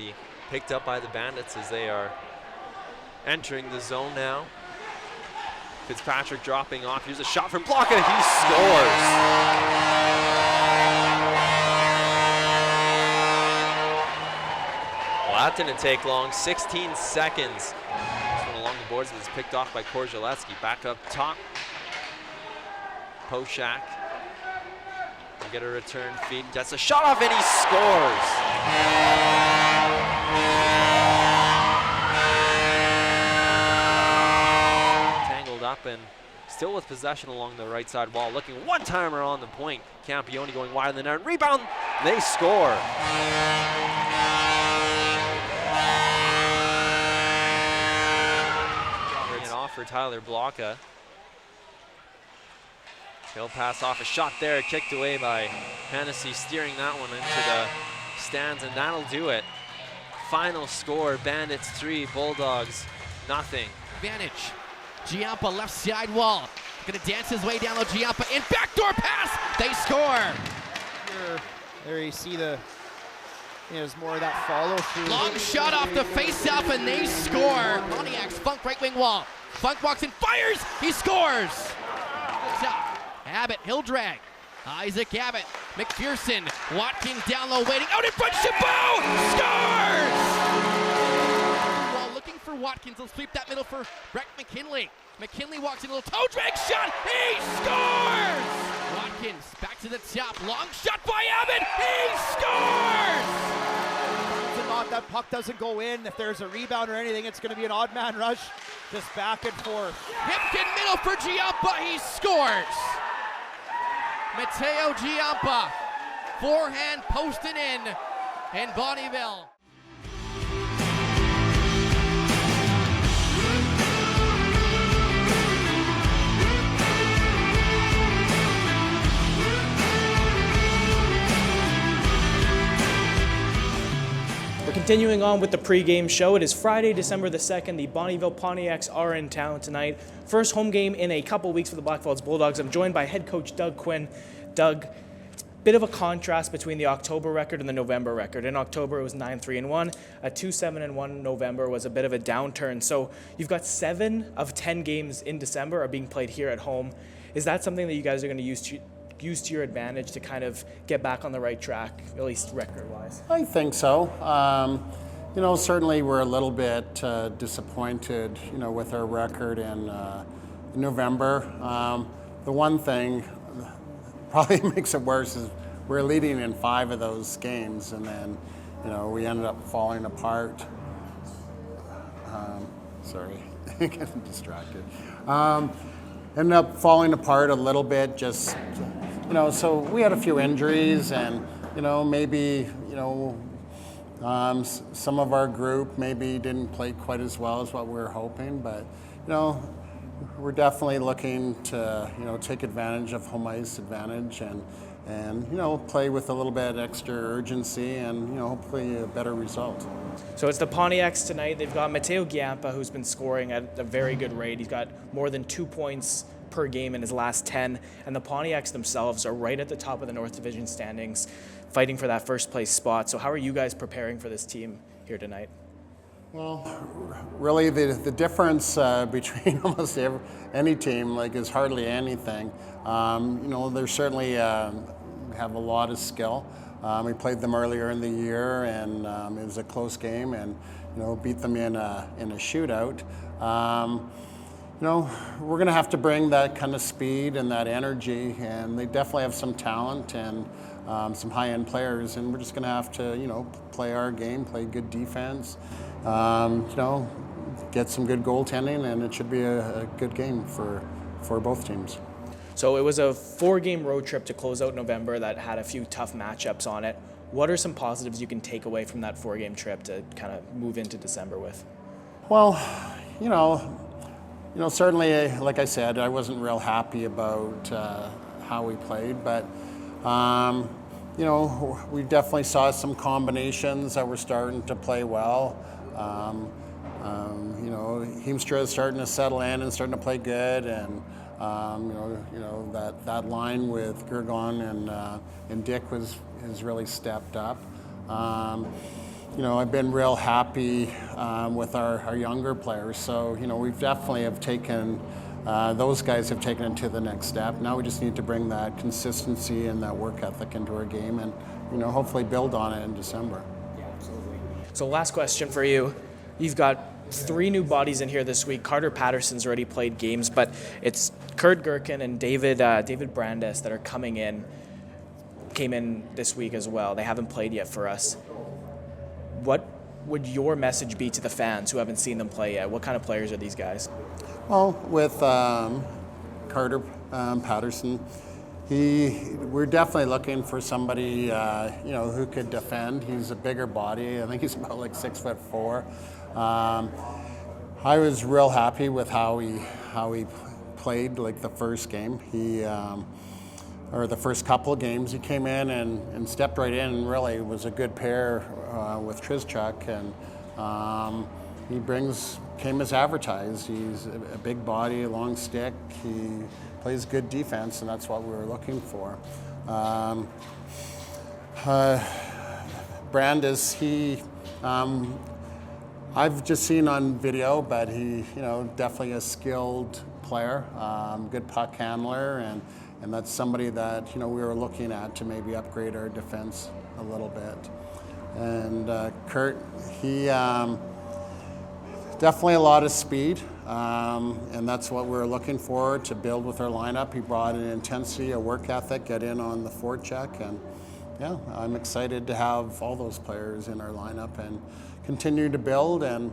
be picked up by the Bandits as they are entering the zone now. Fitzpatrick dropping off. Here's a shot from Plaka. He scores. Well, that didn't take long. 16 seconds. This one along the boards is picked off by Korzalewski. Back up top. Poshak. We get a return feed. Gets a shot off and he scores. Up and still with possession along the right side wall, looking one-timer on the point. Campione going wide in the net. Rebound, they score. Bring it off for Tyler Blocka. He'll pass off a shot there, kicked away by Hennessy, steering that one into the stands, and that'll do it. Final score, Bandits 3, Bulldogs nothing. Advantage. Giampa left side wall. Gonna dance his way down low. Giampa in backdoor pass. They score. There you see there's more of that follow through. Long shot off the face-off and they score. Pontiacs, Funk right wing wall. Funk walks in, fires. He scores. Abbott, he'll drag. Isaac Abbott, McPherson, Watkins down low waiting. Out in front, Chabot scores. For Watkins, he'll sweep that middle for Breck McKinley. McKinley walks in a little toe drag shot. He scores! Watkins back to the top. Long shot by Abbott. He scores! That puck doesn't go in. If there's a rebound or anything, it's going to be an odd man rush. Just back and forth. Hipkin middle for Giampa. He scores! Mateo Giampa. Forehand posted in Bonnyville. We're continuing on with the pregame show. It is Friday, December the 2nd. The Bonnyville Pontiacs are in town tonight. First home game in a couple weeks for the Blackfalds Bulldogs. I'm joined by head coach Doug Quinn. Doug, it's a bit of a contrast between the October record and the November record. In October, it was 9-3-1. A 2-7-1 November was a bit of a downturn. So you've got 7 of 10 games in December are being played here at home. Is that something that you guys are going to use to your advantage to kind of get back on the right track, at least record-wise? I think so. Certainly we're a little bit disappointed, with our record in November. The one thing probably makes it worse is we're leading in 5 of those games, and then, we ended up falling apart. Sorry, getting distracted. Ended up falling apart a little bit, just, so we had a few injuries, and, maybe, some of our group maybe didn't play quite as well as what we were hoping, but, we're definitely looking to, take advantage of home ice advantage and play with a little bit extra urgency and, hopefully a better result. So it's the Pontiacs tonight. They've got Mateo Giampa, who's been scoring at a very good rate. He's got more than 2 points per game in his last 10, and the Pontiacs themselves are right at the top of the North Division standings, fighting for that first place spot. So how are you guys preparing for this team here tonight? Well, really the difference between almost any team is hardly anything. They certainly have a lot of skill. We played them earlier in the year, and it was a close game, and beat them in a shootout. We're going to have to bring that kind of speed and that energy, and they definitely have some talent and some high-end players, and we're just going to have to, play our game, play good defense, get some good goaltending, and it should be a good game for both teams. So it was a 4-game road trip to close out November that had a few tough matchups on it. What are some positives you can take away from that 4-game trip to kind of move into December with? Well, certainly, like I said, I wasn't real happy about how we played, but we definitely saw some combinations that were starting to play well. Heemstra is starting to settle in and starting to play good, and that line with Gergon and Dick has really stepped up. I've been real happy with our younger players. So, we've definitely have taken, those guys have taken it to the next step. Now we just need to bring that consistency and that work ethic into our game and, hopefully build on it in December. Yeah, absolutely. So last question for you. You've got 3 new bodies in here this week. Carter Patterson's already played games, but it's Kurt Gherkin and David Brandes that are came in this week as well. They haven't played yet for us. What would your message be to the fans who haven't seen them play yet? What kind of players are these guys? Well, with Carter Patterson, we're definitely looking for somebody who could defend. He's a bigger body. I think he's about like 6'4". I was real happy with how he played like the first game. Or the first couple of games, he came in and stepped right in and really was a good pair with Trizchuk, and he came as advertised. He's a big body, a long stick. He plays good defense, and that's what we were looking for. Brandes, I've just seen on video, but he, definitely a skilled player, good puck handler, and that's somebody that, we were looking at to maybe upgrade our defense a little bit. And Kurt, he definitely a lot of speed, and that's what we were looking for to build with our lineup. He brought an intensity, a work ethic, get in on the forecheck, and yeah, I'm excited to have all those players in our lineup and continue to build. And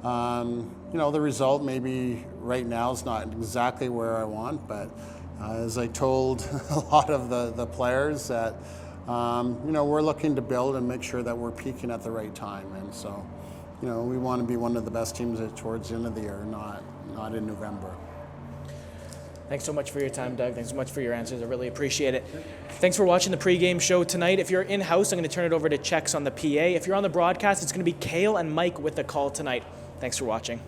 the result maybe right now is not exactly where I want, but as I told a lot of the players that, we're looking to build and make sure that we're peaking at the right time. And so, we want to be one of the best teams towards the end of the year, not in November. Thanks so much for your time, Doug. Thanks so much for your answers. I really appreciate it. Thanks for watching the pregame show tonight. If you're in-house, I'm going to turn it over to Checks on the PA. If you're on the broadcast, it's going to be Kale and Mike with the call tonight. Thanks for watching.